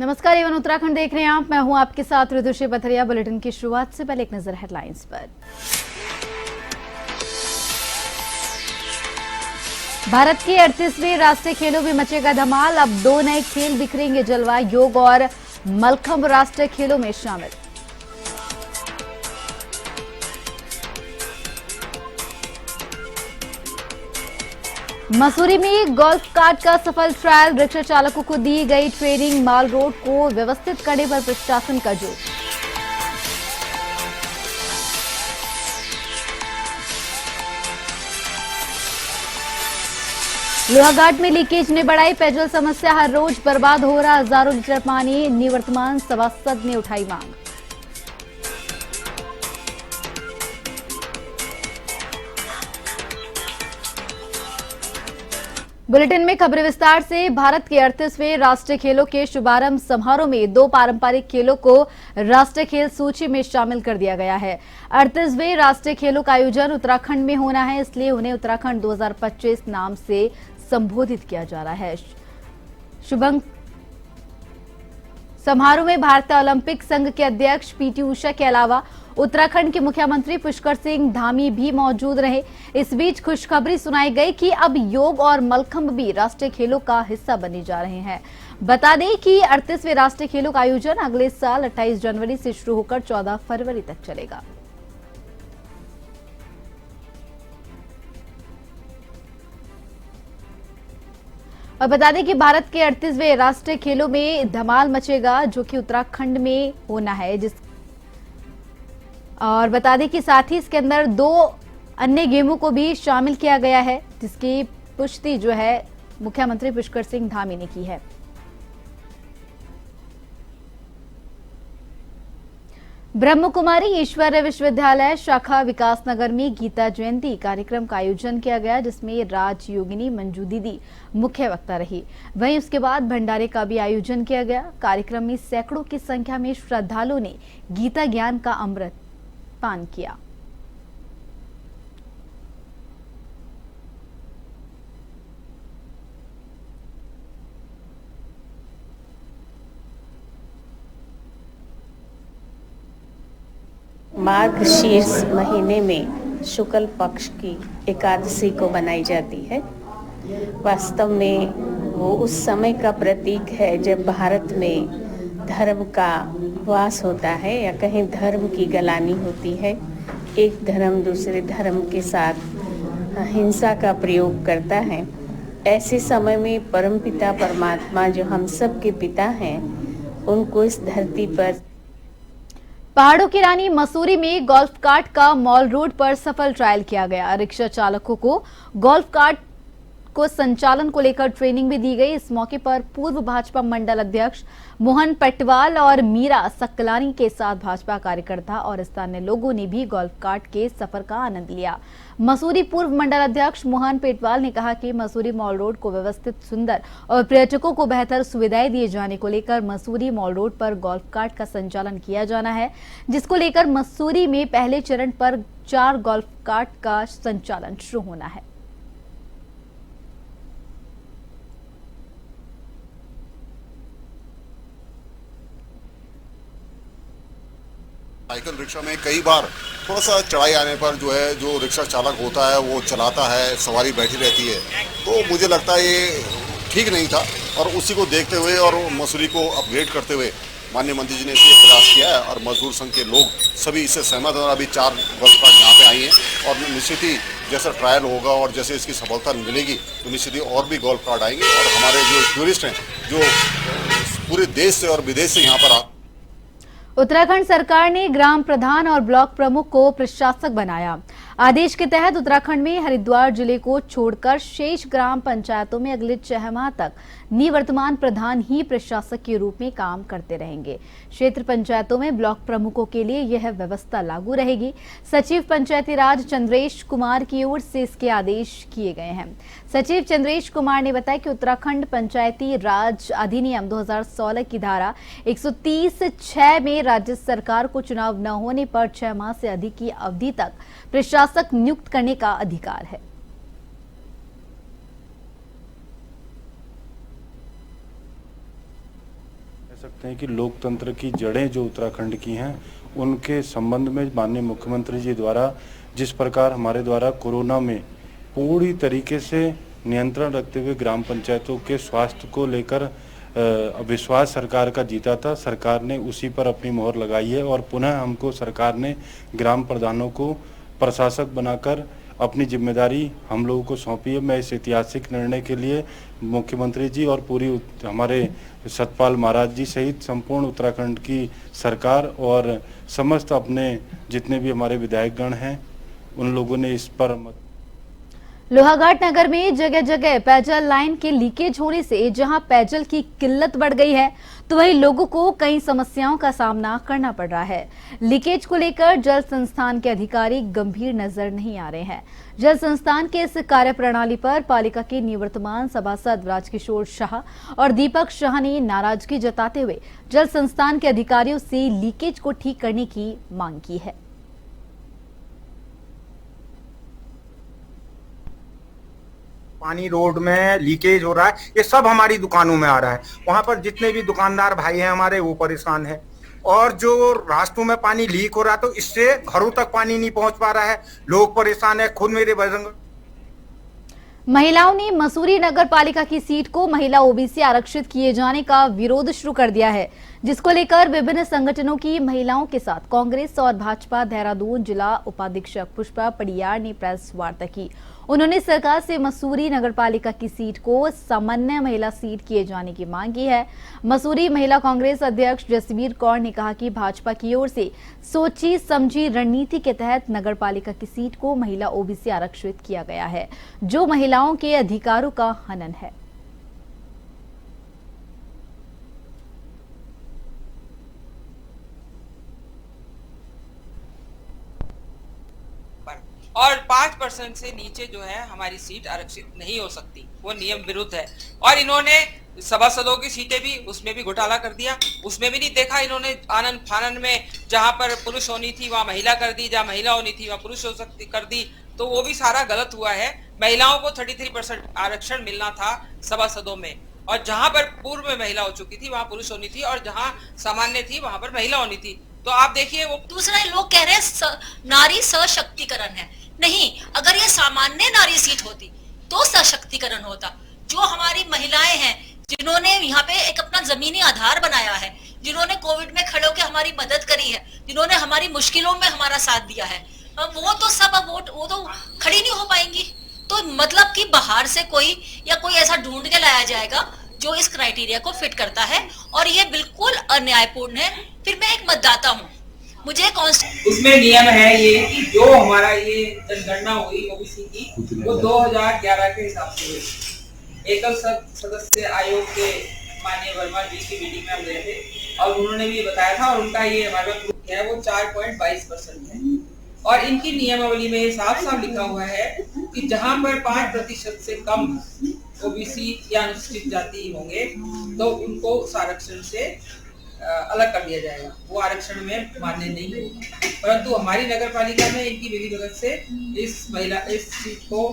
नमस्कार, एवन उत्तराखंड देख रहे हैं आप। मैं हूं आपके साथ ऋतुश्री पथरिया। बुलेटिन की शुरुआत से पहले एक नजर हेडलाइंस पर। भारत के 38वें राष्ट्रीय खेलों में मचेगा धमाल। अब 2 नए खेल बिखरेंगे जलवा। योग और मलखंब राष्ट्रीय खेलों में शामिल। मसूरी में गोल्फ कार्ट का सफल ट्रायल। रिक्शा चालकों को दी गई ट्रेनिंग। माल रोड को व्यवस्थित करने पर प्रशासन का जोर। लोहाघाट में लीकेज ने बढ़ाई पेयजल समस्या। हर रोज बर्बाद हो रहा हजारों लीटर पानी। निवर्तमान सभासद ने उठाई मांग। बुलेटिन में खबरें विस्तार से। भारत के 38वें राष्ट्रीय खेलों के शुभारंभ समारोह में 2 पारंपरिक खेलों को राष्ट्रीय खेल सूची में शामिल कर दिया गया है। 38वें राष्ट्रीय खेलों का आयोजन उत्तराखंड में होना है, इसलिए उन्हें उत्तराखंड 2025 नाम से संबोधित किया जा रहा है। शुभंग समारोह में भारतीय ओलंपिक संघ के अध्यक्ष पीटी उषा के अलावा उत्तराखंड के मुख्यमंत्री पुष्कर सिंह धामी भी मौजूद रहे। इस बीच खुशखबरी सुनाई गई कि अब योग और मलखंब भी राष्ट्रीय खेलों का हिस्सा बनने जा रहे हैं। बता दें कि 38वें राष्ट्रीय खेलों का आयोजन अगले साल 28 जनवरी से शुरू होकर 14 फरवरी तक चलेगा। और बता दें कि भारत के 38वें राष्ट्रीय खेलों में धमाल मचेगा, जो कि उत्तराखंड में होना है। और बता दें कि साथ ही इसके अंदर 2 अन्य गेमों को भी शामिल किया गया है, जिसकी पुष्टि जो है मुख्यमंत्री पुष्कर सिंह धामी ने की है। ब्रह्मकुमारी ईश्वरीय विश्वविद्यालय शाखा विकासनगर में गीता जयंती कार्यक्रम का आयोजन किया गया, जिसमें राजयोगिनी मंजू दीदी मुख्य वक्ता रही। वहीं उसके बाद भंडारे का भी आयोजन किया गया। कार्यक्रम में सैकड़ों की संख्या में श्रद्धालुओं ने गीता ज्ञान का अमृत पान किया। मार्गशीर्ष महीने में शुक्ल पक्ष की एकादशी को बनाई जाती है। वास्तव में वो उस समय का प्रतीक है जब भारत में धर्म का वास होता है या कहीं धर्म की गलानी होती है। एक धर्म दूसरे धर्म के साथ हिंसा का प्रयोग करता है। ऐसे समय में परमपिता परमात्मा जो हम सब के पिता हैं, उनको इस धरती पर पहाड़ों की रानी मसूरी में गोल्फ कार्ट का मॉल रोड पर सफल ट्रायल किया गया। रिक्शा चालकों को गोल्फ कार्ट को संचालन को लेकर ट्रेनिंग भी दी गई। इस मौके पर पूर्व भाजपा मंडल अध्यक्ष मोहन पटवाल और मीरा सक्लानी के साथ भाजपा कार्यकर्ता और स्थानीय लोगों ने भी गोल्फ कार्ट के सफर का आनंद लिया। मसूरी पूर्व मंडल अध्यक्ष मोहन पेटवाल ने कहा कि मसूरी मॉल रोड को व्यवस्थित, सुंदर और पर्यटकों को बेहतर सुविधाएं दिए जाने को लेकर मसूरी मॉल रोड पर गोल्फ कार्ट का संचालन किया जाना है, जिसको लेकर मसूरी में पहले चरण पर 4 गोल्फ कार्ट का संचालन शुरू होना है। साइकिल रिक्शा में कई बार थोड़ा सा चढ़ाई आने पर जो रिक्शा चालक होता है वो चलाता है, सवारी बैठी रहती है, तो मुझे लगता है ये ठीक नहीं था। और उसी को देखते हुए और मसूरी को अपग्रेड करते हुए माननीय मंत्री जी ने इसलिए प्रयास किया है और मजदूर संघ के लोग सभी इससे सहमत हैं। और अभी 4 गोल्फ कार्ट यहाँ पे आई हैं और निश्चित ही जैसा ट्रायल होगा और जैसे इसकी सफलता मिलेगी तो निश्चित ही और भी गोल्फ कार्ट आएंगे और हमारे जो टूरिस्ट हैं जो पूरे देश से और विदेश से यहाँ पर उत्तराखंड सरकार ने ग्राम प्रधान और ब्लॉक प्रमुख को प्रशासक बनाया। आदेश के तहत उत्तराखंड में हरिद्वार जिले को छोड़कर शेष ग्राम पंचायतों में अगले 6 माह तक निवर्तमान प्रधान ही प्रशासक के रूप में काम करते रहेंगे। क्षेत्र पंचायतों में ब्लॉक प्रमुखों के लिए यह व्यवस्था लागू रहेगी। सचिव पंचायती राज चंद्रेश कुमार की ओर से इसके आदेश किए गए हैं। सचिव चंद्रेश कुमार ने बताया कि उत्तराखंड पंचायती राज अधिनियम 2016 की धारा 130(6) में राज्य सरकार को चुनाव न होने पर 6 माह से अधिक की अवधि तक प्रशासक नियुक्त करने का अधिकार है। सकते हैं कि लोकतंत्र की जड़ें जो उत्तराखंड की हैं उनके संबंध में माननीय मुख्यमंत्री जी द्वारा जिस प्रकार हमारे द्वारा कोरोना में पूरी तरीके से नियंत्रण रखते हुए ग्राम पंचायतों के स्वास्थ्य को लेकर विश्वास सरकार का जीता था, सरकार ने उसी पर अपनी मोहर लगाई है और पुनः हमको सरकार ने ग्राम प्रधानों को प्रशासक बनाकर अपनी जिम्मेदारी हम लोगों को सौंपी है। मैं इस ऐतिहासिक निर्णय के लिए मुख्यमंत्री जी और पूरी हमारे सतपाल महाराज जी सहित संपूर्ण उत्तराखंड की सरकार और समस्त अपने जितने भी हमारे विधायकगण हैं उन लोगों ने इस पर लोहाघाट नगर में जगह जगह पेयजल लाइन के लीकेज होने से जहां पेयजल की किल्लत बढ़ गई है तो वहीं लोगों को कई समस्याओं का सामना करना पड़ रहा है। लीकेज को लेकर जल संस्थान के अधिकारी गंभीर नजर नहीं आ रहे हैं। जल संस्थान के इस कार्यप्रणाली पर पालिका के निवर्तमान सभासद राजकिशोर शाह और दीपक शाह ने नाराजगी जताते हुए जल संस्थान के अधिकारियों से लीकेज को ठीक करने की मांग की है। पानी रोड में लीकेज हो रहा है, ये सब हमारी दुकानों में आ रहा है। वहां पर जितने भी दुकानदार भाई हैं हमारे वो परेशान है और जो रास्तों में पानी लीक हो रहा है तो इससे घरों तक पानी नहीं पहुंच पा रहा है, लोग परेशान है। खुद मेरे बजरंग महिलाओं ने मसूरी नगर पालिका की सीट को महिला ओबीसी आरक्षित किए जाने का विरोध शुरू कर दिया है, जिसको लेकर विभिन्न संगठनों की महिलाओं के साथ कांग्रेस और भाजपा देहरादून जिला उपाधीक्षक पुष्पा पडियार ने प्रेस वार्ता की। उन्होंने सरकार से मसूरी नगरपालिका की सीट को सामान्य महिला सीट किए जाने की मांग की है। मसूरी महिला कांग्रेस अध्यक्ष जसवीर कौर ने कहा कि भाजपा की ओर से सोची समझी रणनीति के तहत नगरपालिका की सीट को महिला ओबीसी आरक्षित किया गया है, जो महिलाओं के अधिकारों का हनन है। और 5% से नीचे जो है हमारी सीट आरक्षित नहीं हो सकती, वो नियम विरुद्ध है। और इन्होंने सभासदों की सीटें भी उसमें भी घोटाला कर दिया, उसमें भी नहीं देखा इन्होंने। आनंद फानन में जहां पर पुरुष होनी थी वहां महिला कर दी, जहां महिला होनी थी वहां पुरुष हो सकती कर दी, तो वो भी सारा गलत हुआ है। महिलाओं को 33% आरक्षण मिलना था सभासदों में, और जहां पर पूर्व में महिला हो चुकी थी वहां पुरुष होनी थी, और जहां सामान्य थी वहां पर महिला होनी थी। तो आप देखिए वो दूसरा लोग कह रहे हैं नारी सशक्तिकरण है। नहीं, अगर ये सामान्य नारी सीट होती तो सशक्तिकरण होता। जो हमारी महिलाएं हैं जिन्होंने यहाँ पे एक अपना जमीनी आधार बनाया है, जिन्होंने कोविड में खड़े होकर हमारी मदद करी है, जिन्होंने हमारी मुश्किलों में हमारा साथ दिया है, वो तो सब अब वो तो खड़ी नहीं हो पाएंगी। तो मतलब कि बाहर से कोई या कोई ऐसा ढूंढ के लाया जाएगा जो इस क्राइटेरिया को फिट करता है, और ये बिल्कुल अन्यायपूर्ण है। फिर मैं एक मतदाता हूँ, मुझे उसमें नियम है ये कि जो हमारा ये जनगणना हुई ओबीसी की वो 2011 के हिसाब से हुई। एकल सदस्य आयोग के माननीय वर्मा जी की मीटिंग में हम गए थे और उन्होंने भी बताया था, और उनका ये हमारे पास प्रूफ है, वो 4.22% है। और इनकी नियमावली में ये साफ साफ लिखा हुआ है कि जहां पर 5% से कम ओबीसी या अनुसूचित जाति होंगे तो उनको आरक्षण से अलग कर दिया जाएगा, वो आरक्षण में मान्य नहीं होगा। परंतु हमारी नगर पालिका में इनकी विधिवत से इस सीट को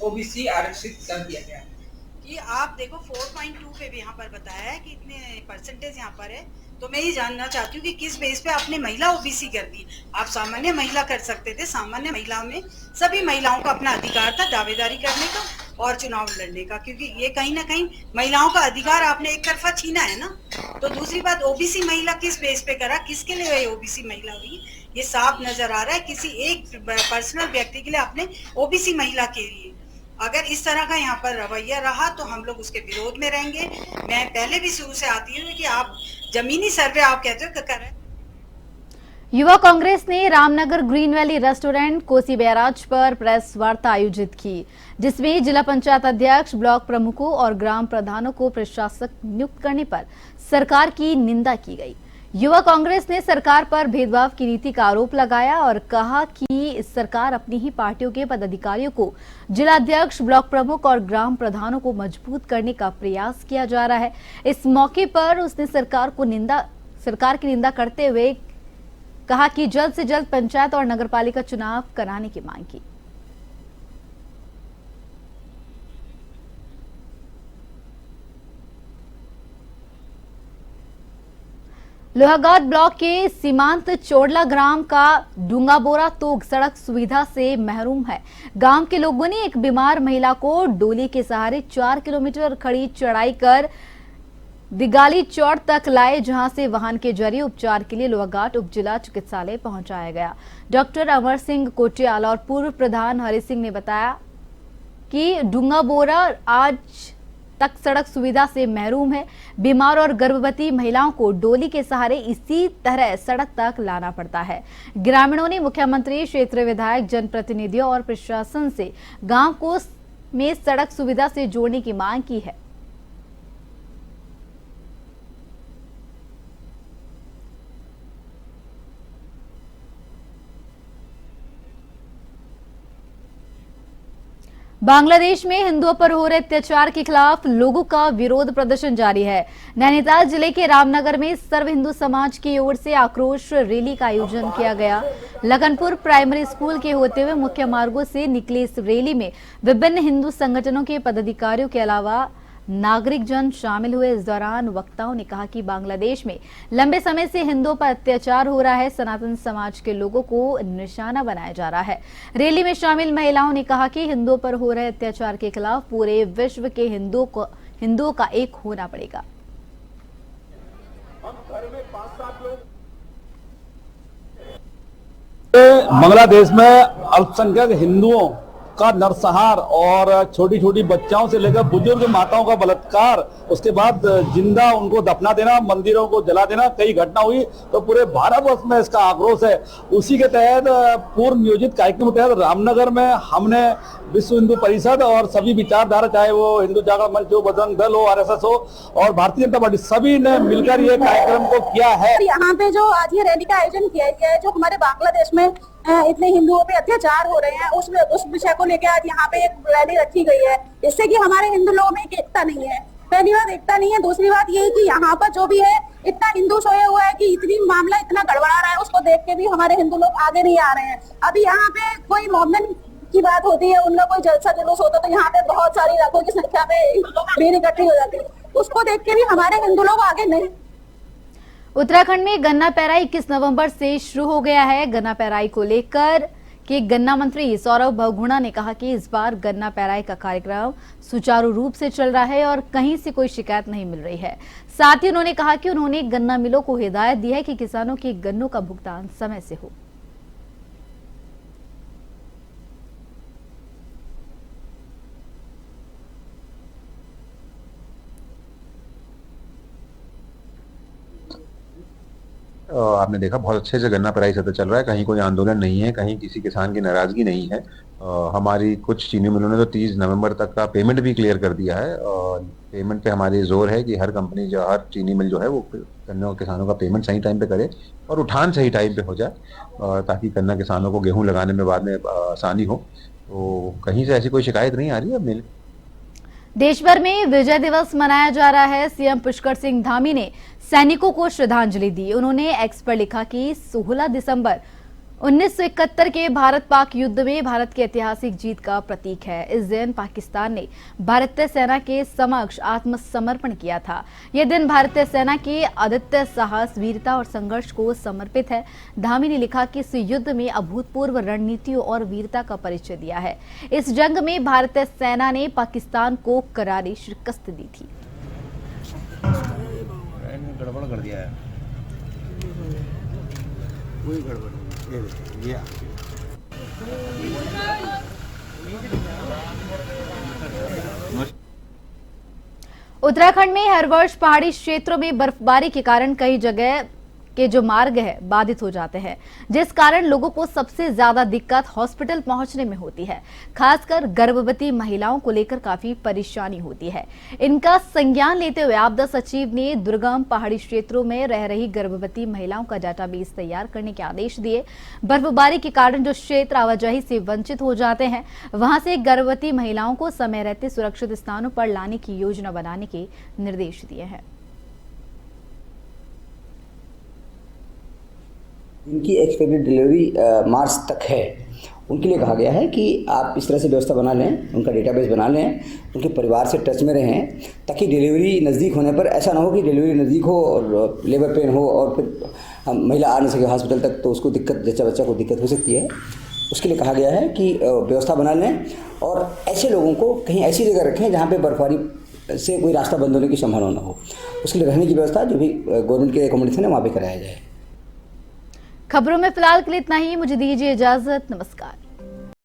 ओबीसी आरक्षित कर दिया गया कि आप देखो 4.2 पे भी यहाँ पर बताया है कि इतने परसेंटेज यहाँ पर है। तो मैं ये जानना चाहती हूँ कि किस बेस पे आपने महिला ओबीसी कर दी। आप सामान्य महिला कर सकते थे। सामान्य महिला में सभी महिलाओं का अपना अधिकार था दावेदारी करने का और चुनाव लड़ने का, क्योंकि ये कहीं ना कहीं महिलाओं का अधिकार आपने एक तरफा छीना है ना। तो दूसरी बात, ओबीसी महिला किस बेस पे करा, किसके लिए ओबीसी महिला हुई, ये साफ नजर आ रहा है। किसी एक पर्सनल व्यक्ति के लिए आपने ओबीसी महिला के लिए, अगर इस तरह का यहाँ पर रवैया रहा तो हम लोग उसके विरोध में रहेंगे। मैं पहले भी शुरू से आती हूँ कि आप जमीनी सर्वे आप कहते हो कर रहे हैं। युवा कांग्रेस ने Ramnagar green valley restaurant Kosi barrage पर प्रेस वार्ता आयोजित की, जिसमें जिला पंचायत अध्यक्ष, ब्लॉक प्रमुखों और ग्राम प्रधानों को प्रशासक नियुक्त करने पर सरकार की निंदा की गई। युवा कांग्रेस ने सरकार पर भेदभाव की नीति का आरोप लगाया और कहा कि सरकार अपनी ही पार्टियों के पदाधिकारियों को जिलाध्यक्ष, ब्लॉक प्रमुख और ग्राम प्रधानों को मजबूत करने का प्रयास किया जा रहा है। इस मौके पर उसने सरकार की निंदा करते हुए कहा कि जल्द से जल्द पंचायत और नगरपालिका चुनाव कराने की मांग की। लोहाघाट ब्लॉक के सीमांत चोड़ला ग्राम का डूंगाबोरा तोग सड़क सुविधा से महरूम है। गांव के लोगों ने एक बीमार महिला को डोली के सहारे 4 किलोमीटर खड़ी चढ़ाई कर दिगाली चौड़ तक लाए, जहां से वाहन के जरिए उपचार के लिए लोहाघाट उप जिला चिकित्सालय पहुंचाया गया। डॉक्टर अमर सिंह कोटियाल और पूर्व प्रधान हरि सिंह ने बताया कि डूंगाबोरा आज तक सड़क सुविधा से महरूम है। बीमार और गर्भवती महिलाओं को डोली के सहारे इसी तरह सड़क तक लाना पड़ता है। ग्रामीणों ने मुख्यमंत्री, क्षेत्रीय विधायक, जनप्रतिनिधियों और प्रशासन से गांव को में सड़क सुविधा से जोड़ने की मांग की है। बांग्लादेश में हिंदुओं पर हो रहे अत्याचार के खिलाफ लोगों का विरोध प्रदर्शन जारी है। नैनीताल जिले के रामनगर में सर्व हिंदू समाज की ओर से आक्रोश रैली का आयोजन किया गया। लखनपुर प्राइमरी स्कूल के होते हुए मुख्य मार्गों से निकली इस रैली में विभिन्न हिंदू संगठनों के पदाधिकारियों के अलावा नागरिक जन शामिल हुए। इस दौरान वक्ताओं ने कहा कि बांग्लादेश में लंबे समय से हिंदुओं पर अत्याचार हो रहा है, सनातन समाज के लोगों को निशाना बनाया जा रहा है। रैली में शामिल महिलाओं ने कहा कि हिंदुओं पर हो रहे अत्याचार के खिलाफ पूरे विश्व के हिंदुओं का एक होना पड़ेगा। बांग्लादेश में अल्पसंख्यक हिंदुओं का नरसंहार और छोटी छोटी बच्चाओं से लेकर बुजुर्ग माताओं का बलात्कार, उसके बाद जिंदा उनको दफना देना, मंदिरों को जला देना, कई घटना हुई। तो पूरे भारतवर्ष में इसका आक्रोश है। उसी के तहत पूर्व नियोजित कार्यक्रम के तहत रामनगर में हमने विश्व हिंदू परिषद और सभी विचारधारा, चाहे वो हिंदू जागरण मंच हो, बजरंग दल हो, RSS हो और भारतीय जनता पार्टी, सभी ने मिलकर ये कार्यक्रम को किया है। यहाँ पे जो आज ये रैली का आयोजन किया गया है, जो हमारे बांग्लादेश में इतने हिंदुओं पे अत्याचार हो रहे हैं, उस विषय को लेकर आज यहाँ पे एक रैली रखी गई है, जिससे कि हमारे हिंदू लोगों में एक एकता नहीं है। पहली बात एकता नहीं है, दूसरी बात ये है कि यहाँ पर जो भी है इतना हिंदू सोया हुआ है कि इतनी मामला इतना गड़बड़ा रहा है, उसको देख के भी हमारे हिंदू लोग आगे नहीं आ रहे हैं। अभी यहाँ पे कोई मोहम्मदन की बात होती है, उनका कोई जलसा जुलूस होता है तो यहाँ पे बहुत सारी लाखों की संख्या में भीड़ इकट्ठी हो जाती है, उसको देख के भी हमारे हिंदू लोग आगे नहीं। उत्तराखंड में गन्ना पेराई 21 नवंबर से शुरू हो गया है। गन्ना पेराई को लेकर के गन्ना मंत्री सौरभ बहुगुणा ने कहा कि इस बार गन्ना पेराई का कार्यक्रम सुचारू रूप से चल रहा है और कहीं से कोई शिकायत नहीं मिल रही है। साथ ही उन्होंने कहा कि उन्होंने गन्ना मिलों को हिदायत दी है कि किसानों के गन्नों का भुगतान समय से हो। आपने देखा बहुत अच्छे से गन्ना पेराई सत्र चल रहा है, कहीं कोई आंदोलन नहीं है, कहीं किसी किसान की नाराजगी नहीं है। हमारी कुछ चीनी मिलों ने तो 30 नवंबर तक का पेमेंट भी क्लियर कर दिया है और पेमेंट पे हमारी जोर है कि हर कंपनी जो हर चीनी मिल जो है वो गन्ना किसानों का पेमेंट सही टाइम पे करे और उठान सही टाइम पे हो जाए, ताकि गन्ना किसानों को गेहूं लगाने में बाद में आसानी हो। तो कहीं से ऐसी कोई शिकायत नहीं आ रही है। मेरे देश भर में विजय दिवस मनाया जा रहा है। सीएम पुष्कर सिंह धामी ने सैनिकों को श्रद्धांजलि दी। उन्होंने एक्स पर लिखा कि 16 दिसंबर 1971 के भारत पाक युद्ध में भारत की ऐतिहासिक जीत का प्रतीक है। इस दिन पाकिस्तान ने भारतीय सेना के समक्ष आत्मसमर्पण किया था। यह दिन भारतीय सेना के अद्वितीय साहस, वीरता और संघर्ष को समर्पित है। धामी ने लिखा कि इस युद्ध में अभूतपूर्व रणनीतियों और वीरता का परिचय दिया है। इस जंग में भारतीय सेना ने पाकिस्तान को करारी शिकस्त दी थी। गड़बड़ कर दिया है, कोई गड़बड़ नहीं। उत्तराखंड में हर वर्ष पहाड़ी क्षेत्रों में बर्फबारी के कारण कई जगह के जो मार्ग है बाधित हो जाते हैं, जिस कारण लोगों को सबसे ज्यादा दिक्कत हॉस्पिटल पहुंचने में होती है। खासकर गर्भवती महिलाओं को लेकर काफी परेशानी होती है। इनका संज्ञान लेते हुए आपदा सचिव ने दुर्गम पहाड़ी क्षेत्रों में रह रही गर्भवती महिलाओं का डाटाबेस तैयार करने के आदेश दिए। बर्फबारी के कारण जो क्षेत्र आवाजाही से वंचित हो जाते हैं, वहां से गर्भवती महिलाओं को समय रहते सुरक्षित स्थानों पर लाने की योजना बनाने के निर्देश दिए हैं। जिनकी एक्सपेक्टेड डिलीवरी मार्च तक है, उनके लिए कहा गया है कि आप इस तरह से व्यवस्था बना लें, उनका डेटाबेस बना लें, उनके परिवार से टच में रहें, ताकि डिलीवरी नज़दीक होने पर ऐसा ना हो कि डिलीवरी नज़दीक हो और लेबर पेन हो और फिर महिला आ नहीं सके हॉस्पिटल तक, तो उसको दिक्कत, जच्चा बच्चा को दिक्कत हो सकती है। उसके लिए कहा गया है कि व्यवस्था बना लें और ऐसे लोगों को कहीं ऐसी जगह रखें जहाँ पे बर्फबारी से कोई रास्ता बंद होने की संभावना ना हो। उसके लिए रहने की व्यवस्था जो भी गवर्नमेंट के एकोमोडेशन है वहाँ पे कराया जाए। खबरों में फिलहाल के लिए इतना ही। मुझे दीजिए इजाजत। नमस्कार।